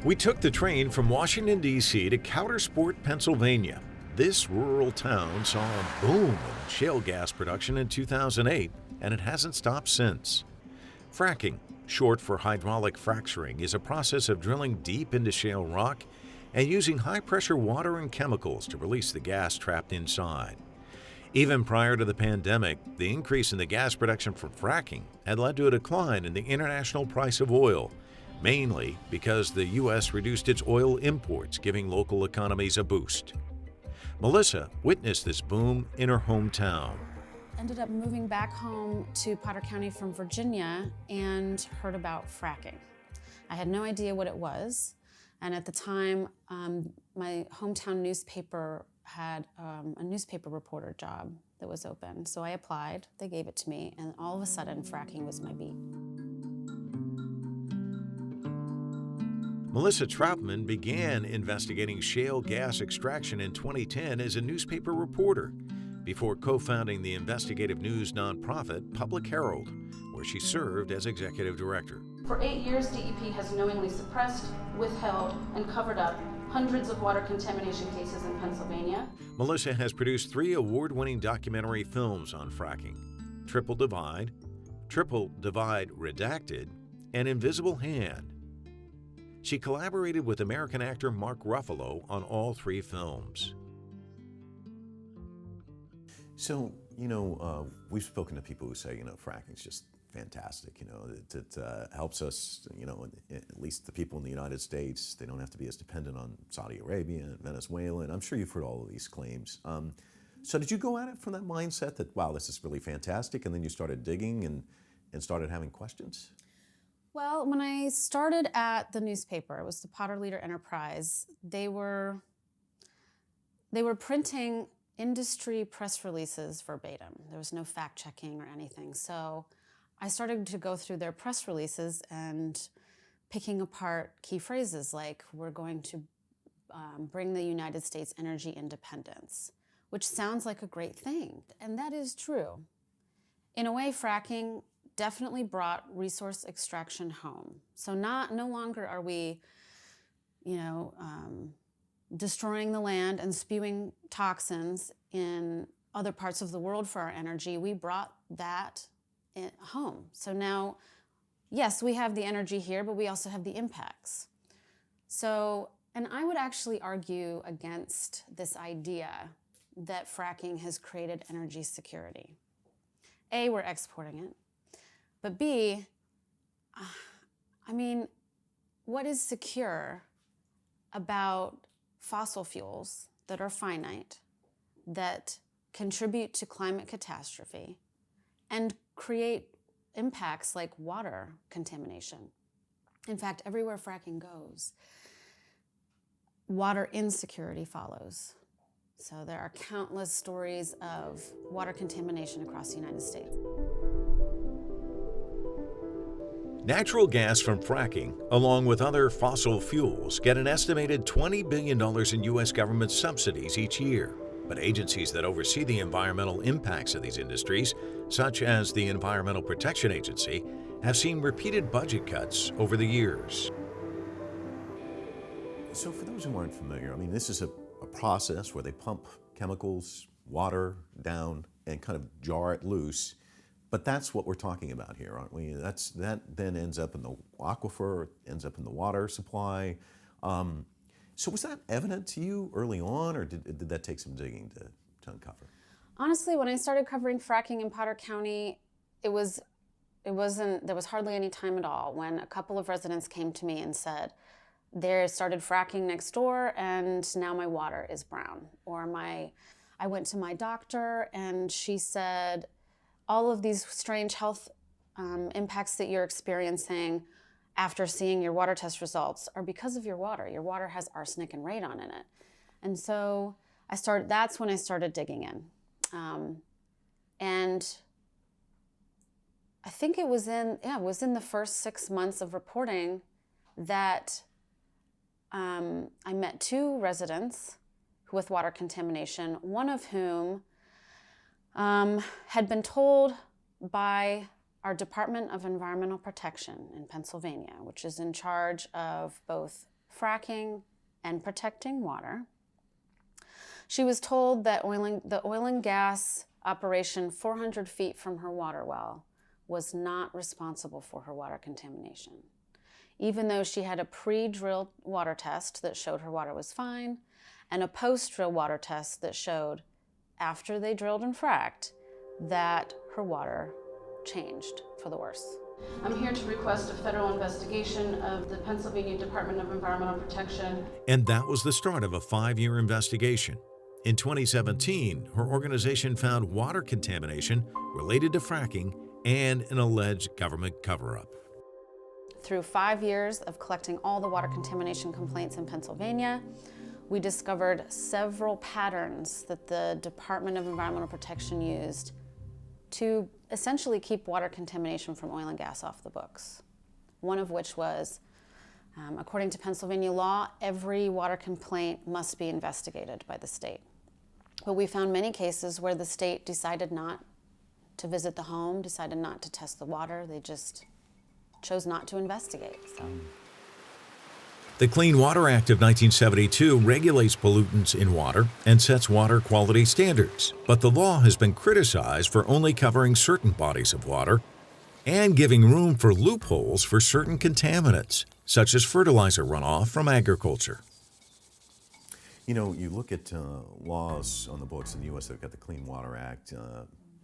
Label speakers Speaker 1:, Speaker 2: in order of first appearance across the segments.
Speaker 1: We took the train from Washington, D.C. to Coudersport, Pennsylvania. This rural town saw a boom in shale gas production in 2008, and it hasn't stopped since. Fracking, short for hydraulic fracturing, is a process of drilling deep into shale rock and using high-pressure water and chemicals to release the gas trapped inside. Even prior to the pandemic, the increase in the gas production from fracking had led to a decline in the international price of oil, mainly because the U.S. reduced its oil imports, giving local economies a boost. Melissa witnessed this boom in her hometown.
Speaker 2: Ended up moving back home to Potter County from Virginia and heard about fracking. I had no idea what it was, and at the time, my hometown newspaper had a newspaper reporter job that was open. So I applied, they gave it to me, and all of a sudden, fracking was my beat.
Speaker 1: Melissa Troutman began investigating shale gas extraction in 2010 as a newspaper reporter, before co-founding the investigative news nonprofit Public Herald, where she served as executive director.
Speaker 3: For 8 years, DEP has knowingly suppressed, withheld, and covered up hundreds of water contamination cases in Pennsylvania.
Speaker 1: Melissa has produced 3 award-winning documentary films on fracking: Triple Divide Redacted, and Invisible Hand. She collaborated with American actor Mark Ruffalo on all 3 films.
Speaker 4: So, we've spoken to people who say, fracking's just fantastic. It helps us, at least the people in the United States, they don't have to be as dependent on Saudi Arabia and Venezuela, and I'm sure you've heard all of these claims. So did you go at it from that mindset that, wow, this is really fantastic, and then you started digging and started having questions?
Speaker 2: Well, when I started at the newspaper, it was the Potter Leader Enterprise, they were printing industry press releases verbatim. There was no fact checking or anything. So I started to go through their press releases and picking apart key phrases like, we're going to bring the United States energy independence, which sounds like a great thing. And that is true. In a way, fracking definitely brought resource extraction home. So no longer are we, destroying the land and spewing toxins in other parts of the world for our energy. We brought that home. So now, yes, we have the energy here, but we also have the impacts. So, and I would actually argue against this idea that fracking has created energy security. A, we're exporting it. But B, what is secure about fossil fuels that are finite, that contribute to climate catastrophe, and create impacts like water contamination? In fact, everywhere fracking goes, water insecurity follows. So there are countless stories of water contamination across the United States.
Speaker 1: Natural gas from fracking, along with other fossil fuels, get an estimated $20 billion in U.S. government subsidies each year. But agencies that oversee the environmental impacts of these industries, such as the Environmental Protection Agency, have seen repeated budget cuts over the years.
Speaker 4: So for those who aren't familiar, this is a process where they pump chemicals, water down, and kind of jar it loose. But that's what we're talking about here, aren't we? That then ends up in the aquifer, ends up in the water supply. So was that evident to you early on, or did that take some digging to uncover?
Speaker 2: Honestly, when I started covering fracking in Potter County, there was hardly any time at all when a couple of residents came to me and said, they started fracking next door and now my water is brown. Or I went to my doctor and she said, all of these strange health impacts that you're experiencing after seeing your water test results are because of your water. Your water has arsenic and radon in it. And so that's when I started digging in. And I think it was in the first 6 months of reporting that I met 2 residents with water contamination, one of whom had been told by our Department of Environmental Protection in Pennsylvania, which is in charge of both fracking, and protecting water. She was told that the oil and gas operation 400 feet from her water well was not responsible for her water contamination, even though she had a pre-drilled water test that showed her water was fine and a post-drill water test that showed, after they drilled and fracked, that her water changed for the worse.
Speaker 3: I'm here to request a federal investigation of the Pennsylvania Department of Environmental Protection.
Speaker 1: And that was the start of a 5-year investigation. In 2017, her organization found water contamination related to fracking and an alleged government cover-up.
Speaker 2: Through 5 years of collecting all the water contamination complaints in Pennsylvania, we discovered several patterns that the Department of Environmental Protection used to essentially keep water contamination from oil and gas off the books. One of which was, according to Pennsylvania law, every water complaint must be investigated by the state. But we found many cases where the state decided not to visit the home, decided not to test the water. They just chose not to investigate.
Speaker 1: The Clean Water Act of 1972 regulates pollutants in water and sets water quality standards, but the law has been criticized for only covering certain bodies of water and giving room for loopholes for certain contaminants, such as fertilizer runoff from agriculture.
Speaker 4: You know, you look at laws on the books in the U.S. They've got the Clean Water Act.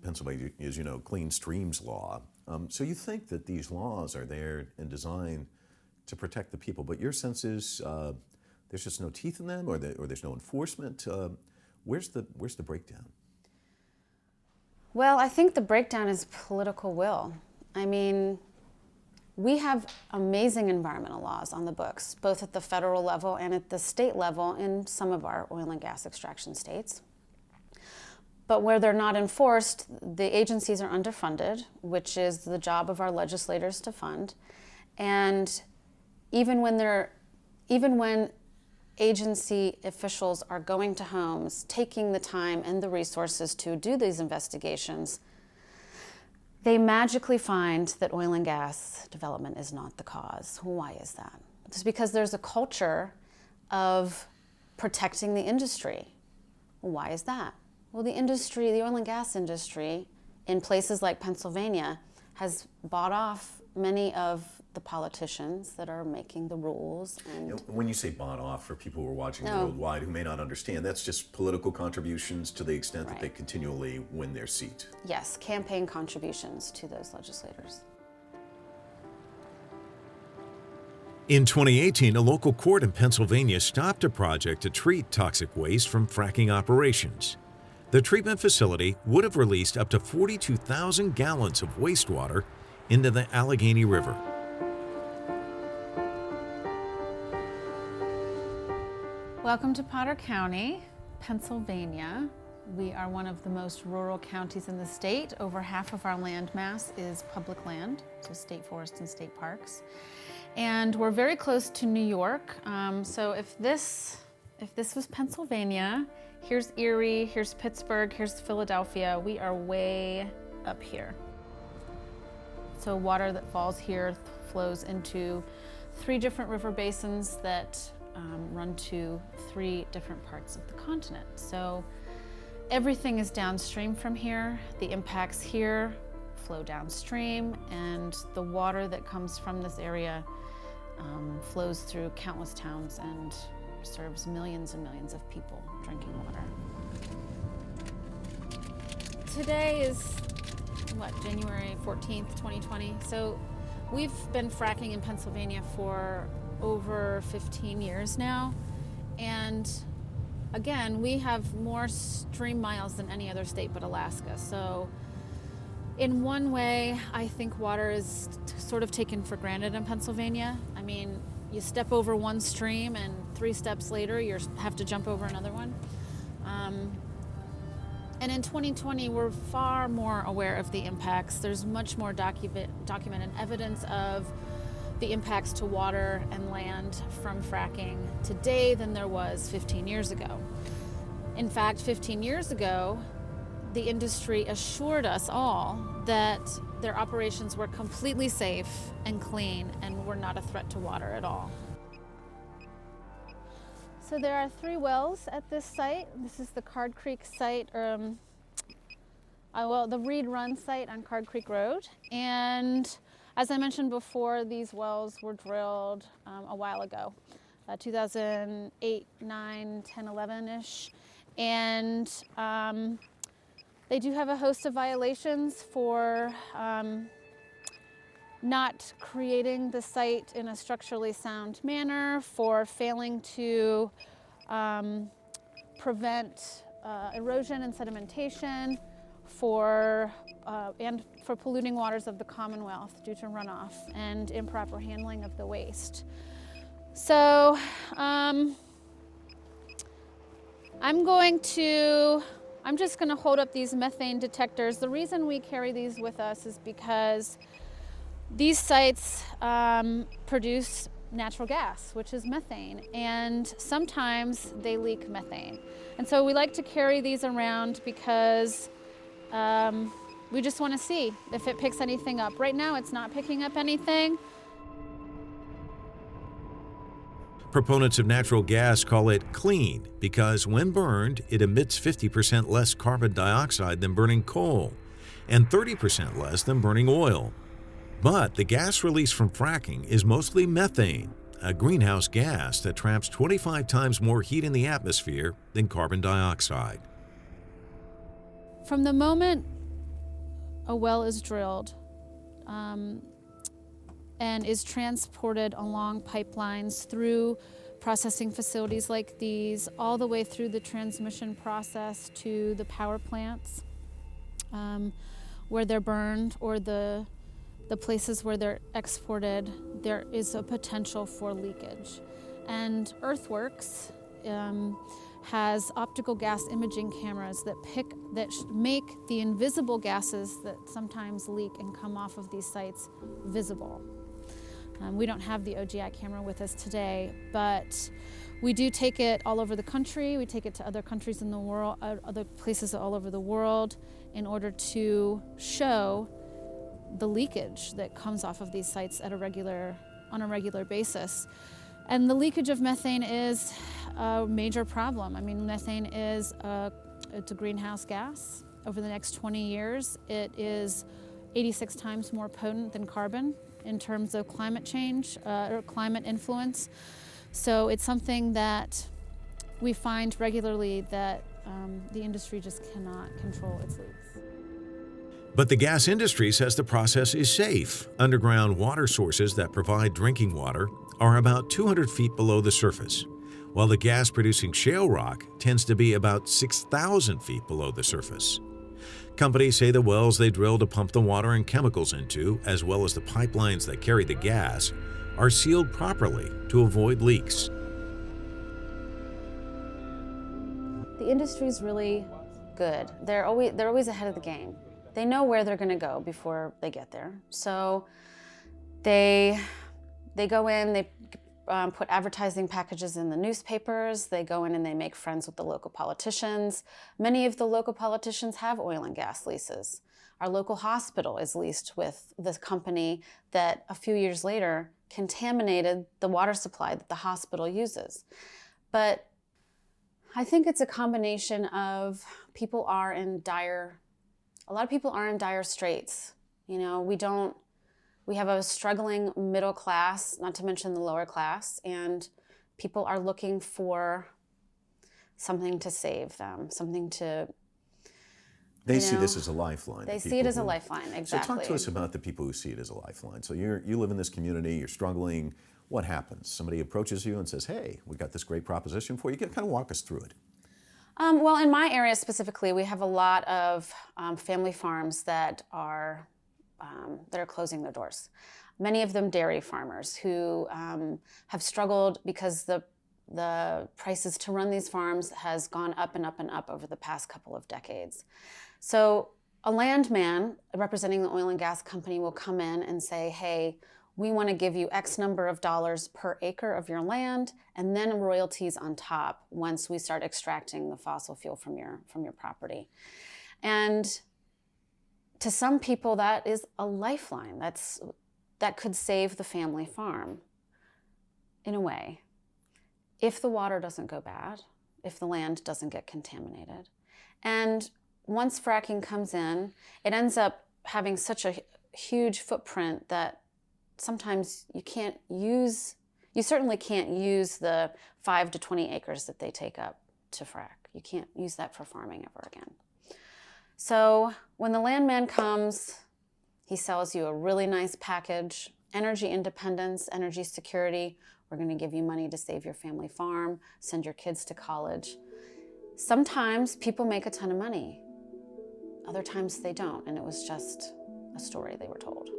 Speaker 4: Pennsylvania is, you know, Clean Streams Law. So you think that these laws are there and designed to protect the people, but your sense is there's just no teeth in them, or there's no enforcement. Where's the breakdown?
Speaker 2: Well, I think the breakdown is political will. I mean, we have amazing environmental laws on the books, both at the federal level and at the state level in some of our oil and gas extraction states. But where they're not enforced, the agencies are underfunded, which is the job of our legislators to fund. And even when agency officials are going to homes, taking the time and the resources to do these investigations, they magically find that oil and gas development is not the cause. Why is that? It's because there's a culture of protecting the industry. Why is that? Well, the oil and gas industry in places like Pennsylvania has bought off many of the politicians that are making the rules. And
Speaker 4: when you say bought off, for people who are watching worldwide who may not understand, that's just political contributions to the extent that they continually win their seat.
Speaker 2: Yes, campaign contributions to those legislators.
Speaker 1: In 2018, a local court in Pennsylvania stopped a project to treat toxic waste from fracking operations. The treatment facility would have released up to 42,000 gallons of wastewater into the Allegheny River.
Speaker 2: Welcome to Potter County, Pennsylvania. We are one of the most rural counties in the state. Over half of our land mass is public land, so state forests and state parks. And we're very close to New York. So if this was Pennsylvania, here's Erie, here's Pittsburgh, here's Philadelphia. We are way up here. So water that falls here flows into 3 different river basins that run to 3 different parts of the continent. So everything is downstream from here. The impacts here flow downstream, and the water that comes from this area flows through countless towns and serves millions and millions of people drinking water. Today is, January 14th, 2020. So we've been fracking in Pennsylvania for over 15 years now. And again, we have more stream miles than any other state but Alaska. So in one way, I think water is sort of taken for granted in Pennsylvania. I mean, you step over one stream and 3 steps later, you have to jump over another one. And in 2020, we're far more aware of the impacts. There's much more documented evidence of the impacts to water and land from fracking today than there was 15 years ago. In fact, 15 years ago, the industry assured us all that their operations were completely safe and clean and were not a threat to water at all.
Speaker 5: So there are 3 wells at this site. This is the Card Creek site, the Reed Run site on Card Creek Road. And as I mentioned before, these wells were drilled a while ago, 2008, 9, 10, 11-ish. And they do have a host of violations for not creating the site in a structurally sound manner, for failing to prevent erosion and sedimentation, and for polluting waters of the Commonwealth due to runoff and improper handling of the waste. So I'm just going to hold up these methane detectors. The reason we carry these with us is because these sites produce natural gas, which is methane, and sometimes they leak methane. And so we like to carry these around because we just want to see if it picks anything up. Right now it's not picking up anything.
Speaker 1: Proponents of natural gas call it clean because when burned, it emits 50% less carbon dioxide than burning coal and 30% less than burning oil. But the gas released from fracking is mostly methane, a greenhouse gas that traps 25 times more heat in the atmosphere than carbon dioxide.
Speaker 5: From the moment a well is drilled and is transported along pipelines through processing facilities like these, all the way through the transmission process to the power plants where they're burned, or the places where they're exported, there is a potential for leakage. And Earthworks has optical gas imaging cameras that make the invisible gases that sometimes leak and come off of these sites visible. We don't have the OGI camera with us today, but we do take it all over the country. We take it to other countries in the world, other places all over the world, in order to show the leakage that comes off of these sites on a regular basis. And the leakage of methane is a major problem. I mean, methane it's a greenhouse gas. Over the next 20 years, it is 86 times more potent than carbon in terms of climate change or climate influence. So it's something that we find regularly that the industry just cannot control its leaks.
Speaker 1: But the gas industry says the process is safe. Underground water sources that provide drinking water are about 200 feet below the surface, while the gas-producing shale rock tends to be about 6,000 feet below the surface. Companies say the wells they drill to pump the water and chemicals into, as well as the pipelines that carry the gas, are sealed properly to avoid leaks.
Speaker 2: The industry's really good. They're always ahead of the game. They know where they're going to go before they get there. So they go in, they put advertising packages in the newspapers. They go in and they make friends with the local politicians. Many of the local politicians have oil and gas leases. Our local hospital is leased with this company that a few years later contaminated the water supply that the hospital uses. But I think it's a combination of a lot of people are in dire straits. You know, we have a struggling middle class, not to mention the lower class, and people are looking for something to save them, something to...
Speaker 4: They see this as a lifeline.
Speaker 2: They see it as a lifeline, exactly.
Speaker 4: So talk to us about the people who see it as a lifeline. So you live in this community, you're struggling. What happens? Somebody approaches you and says, hey, we got this great proposition for you. Kind of walk us through it.
Speaker 2: Well, in my area specifically, we have a lot of family farms that are closing their doors. Many of them dairy farmers who have struggled because the prices to run these farms has gone up and up and up over the past couple of decades. So a landman representing the oil and gas company will come in and say, hey, we want to give you X number of dollars per acre of your land, and then royalties on top once we start extracting the fossil fuel from your property. And to some people, that is a lifeline. That could save the family farm, in a way. if the water doesn't go bad, if the land doesn't get contaminated. And once fracking comes in, it ends up having such a huge footprint that sometimes you certainly can't use the 5 to 20 acres that they take up to frack. You can't use that for farming ever again. So when the landman comes, he sells you a really nice package, energy independence, energy security. We're going to give you money to save your family farm, send your kids to college. Sometimes people make a ton of money. Other times they don't, and it was just a story they were told.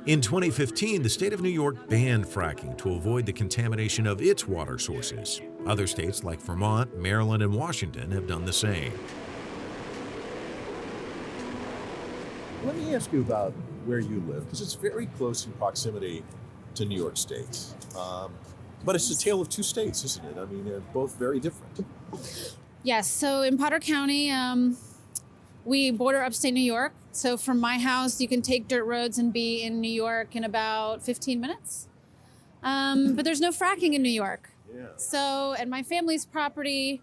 Speaker 1: In 2015, the state of New York banned fracking to avoid the contamination of its water sources. Other states like Vermont, Maryland, and Washington have done the same.
Speaker 6: Let me ask you about where you live, because it's very close in proximity to New York State. But it's a tale of two states, isn't it? I mean, they're both very different.
Speaker 5: Yes, so in Potter County, we border upstate New York. So from my house, you can take dirt roads and be in New York in about 15 minutes. But there's no fracking in New York.
Speaker 6: Yeah.
Speaker 5: So at my family's property,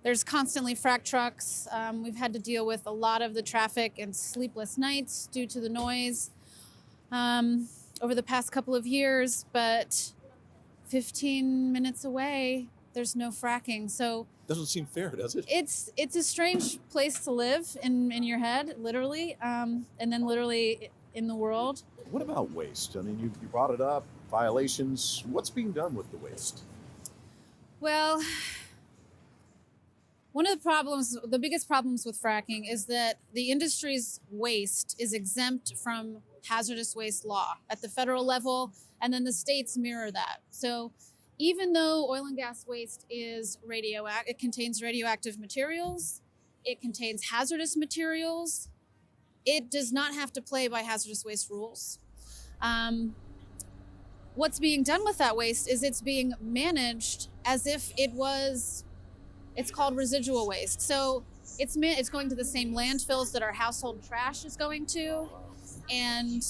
Speaker 5: there's constantly frack trucks. We've had to deal with a lot of the traffic and sleepless nights due to the noise over the past couple of years. But 15 minutes away, there's no fracking. So
Speaker 6: Doesn't seem fair, does it?
Speaker 5: it's a strange place to live in your head, literally, and then literally in the world.
Speaker 6: What about waste? I mean, you brought it up, violations. What's being done with the waste?
Speaker 5: Well, one of the biggest problems with fracking is that the industry's waste is exempt from hazardous waste law at the federal level, and then the states mirror that. So even though oil and gas waste is it contains radioactive materials, it contains hazardous materials, it does not have to play by hazardous waste rules. What's being done with that waste is it's being managed as if it's called residual waste. So it's going to the same landfills that our household trash is going to, and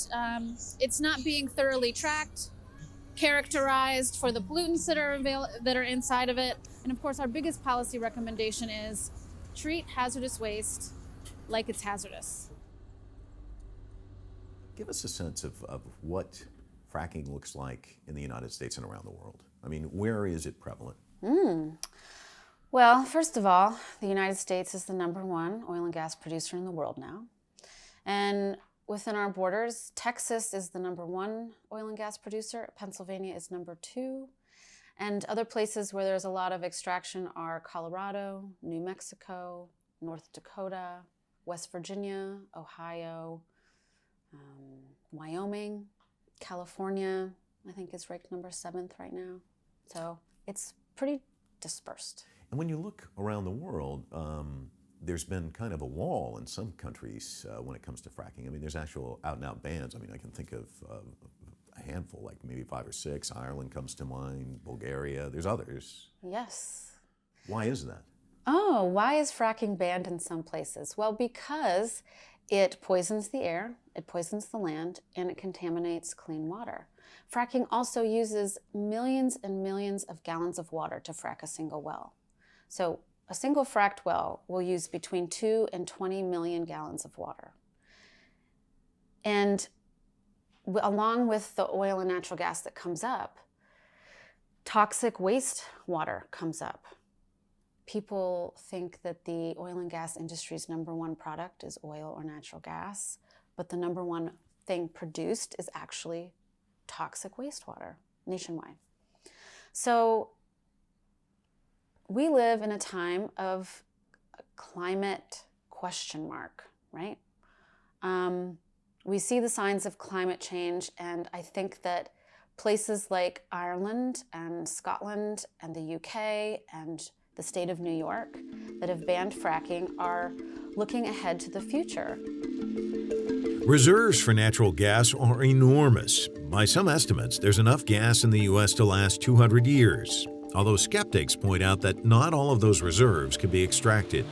Speaker 5: it's not being thoroughly tracked, characterized for the pollutants that are inside of it. And of course, our biggest policy recommendation is treat hazardous waste like it's hazardous.
Speaker 4: Give us a sense of what fracking looks like in the United States and around the world. I mean, where is it prevalent?
Speaker 2: Well, first of all, the United States is the #1 oil and gas producer in the world now. And within our borders, Texas is the #1 oil and gas producer. Pennsylvania is #2. And other places where there's a lot of extraction are Colorado, New Mexico, North Dakota, West Virginia, Ohio, Wyoming, California, I think is ranked #7 right now. So it's pretty dispersed.
Speaker 4: And when you look around the world, there's been kind of a wall in some countries when it comes to fracking. I mean, there's actual out-and-out bans. I mean, I can think of a handful, like maybe 5 or 6. Ireland comes to mind, Bulgaria, there's others.
Speaker 2: Yes.
Speaker 4: Why is that?
Speaker 2: Oh, why is fracking banned in some places? Well, because it poisons the air, it poisons the land, and it contaminates clean water. Fracking also uses millions and millions of gallons of water to frack a single well. So a single fracked well will use between 2 and 20 million gallons of water. And along with the oil and natural gas that comes up, toxic wastewater comes up. People think that the oil and gas industry's #1 product is oil or natural gas, but the #1 thing produced is actually toxic wastewater nationwide. So we live in a time of climate question mark, right? We see the signs of climate change, and I think that places like Ireland and Scotland and the UK and the state of New York that have banned fracking are looking ahead to the future.
Speaker 1: Reserves for natural gas are enormous. By some estimates, there's enough gas in the U.S. to last 200 years, although skeptics point out that not all of those reserves can be extracted.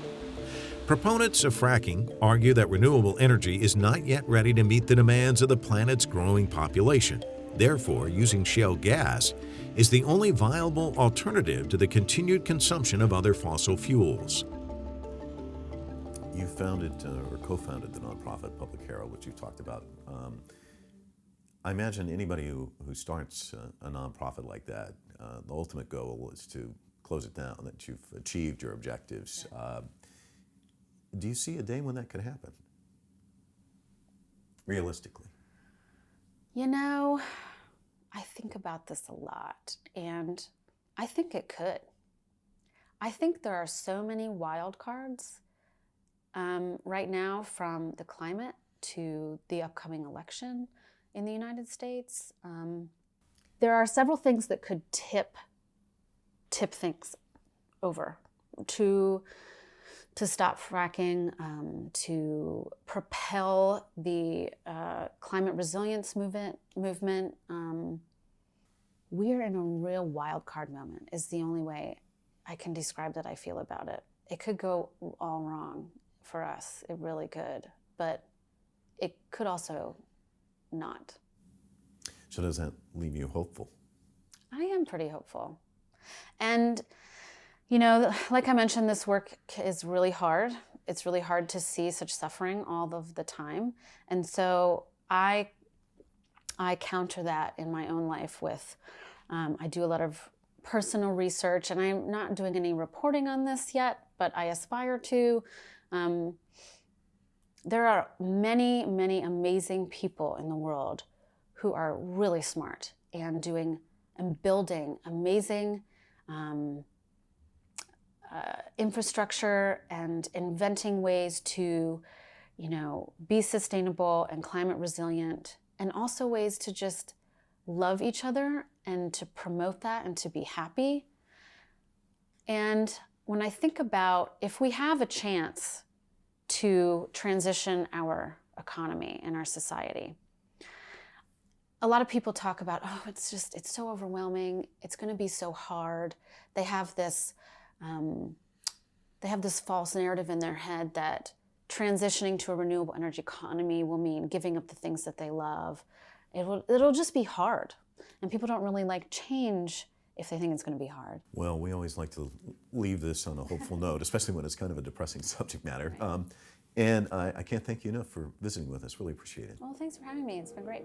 Speaker 1: Proponents of fracking argue that renewable energy is not yet ready to meet the demands of the planet's growing population. Therefore, using shale gas is the only viable alternative to the continued consumption of other fossil fuels.
Speaker 4: You founded or co-founded the nonprofit Public Herald, which you talked about. I imagine anybody who starts a nonprofit like that, the ultimate goal is to close it down, that you've achieved your objectives. Do you see a day when that could happen? Realistically.
Speaker 2: You know, I think about this a lot, and I think it could. I think there are so many wild cards right now, from the climate to the upcoming election in the United States. There are several things that could tip things over to stop fracking, to propel the climate resilience movement. We're in a real wild card moment is the only way I can describe that I feel about it. It could go all wrong for us. It really could. But it could also not.
Speaker 4: So does that leave you hopeful?
Speaker 2: I am pretty hopeful. And, you know, like I mentioned, this work is really hard. It's really hard to see such suffering all of the time. And so I counter that in my own life with, I do a lot of personal research, and I'm not doing any reporting on this yet, but I aspire to. There are many, many amazing people in the world who are really smart and doing and building amazing infrastructure and inventing ways to, you know, be sustainable and climate resilient, and also ways to just love each other and to promote that and to be happy. And when I think about if we have a chance to transition our economy and our society, a lot of people talk about, oh, it's so overwhelming. It's going to be so hard. They have this false narrative in their head that transitioning to a renewable energy economy will mean giving up the things that they love. It'll just be hard. And people don't really like change if they think it's going to be hard.
Speaker 4: Well, we always like to leave this on a hopeful note, especially when it's kind of a depressing subject matter. And I can't thank you enough for visiting with us. Really appreciate it.
Speaker 2: Well, thanks for having me. It's been great.